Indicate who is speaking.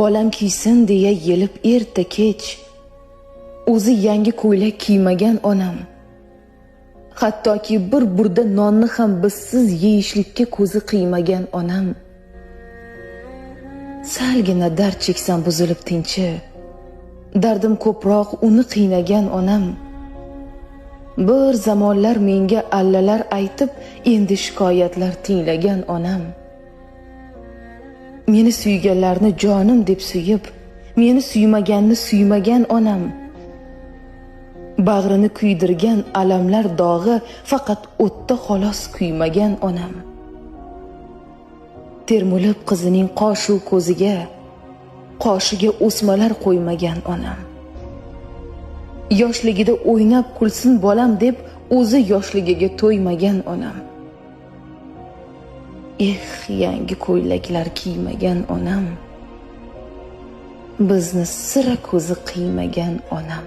Speaker 1: bolam kiysin deya yelib erta kech, o'zi yangi ko'ylak kiymagan onam, hattoki bir burda nonni ham bizsiz yeyishlikka ko'zi qiymagan onam, salgina dard cheksam buzilib tinchi, dardim ko'proq uni qiynagan onam, bir zamonlar menga allalar aytib, endi shikoyatlar tinglagan onam, meni suyganlarni jonim deb suyib, meni suymaganni suymagan onam, bag'rini kuydirgan alamlar dog'i faqat o'tda xolos kuymagan onam, termulib qizining qoshu ko'ziga, qoshiga o'smalar qo'ymagan onam, yoshligida o'ynab kulsin bolam deb o'zi yoshligiga to'ymagan onam, yangi ko'ylaklar kiymagan onam, bizni sira ko'zi qiymagan onam.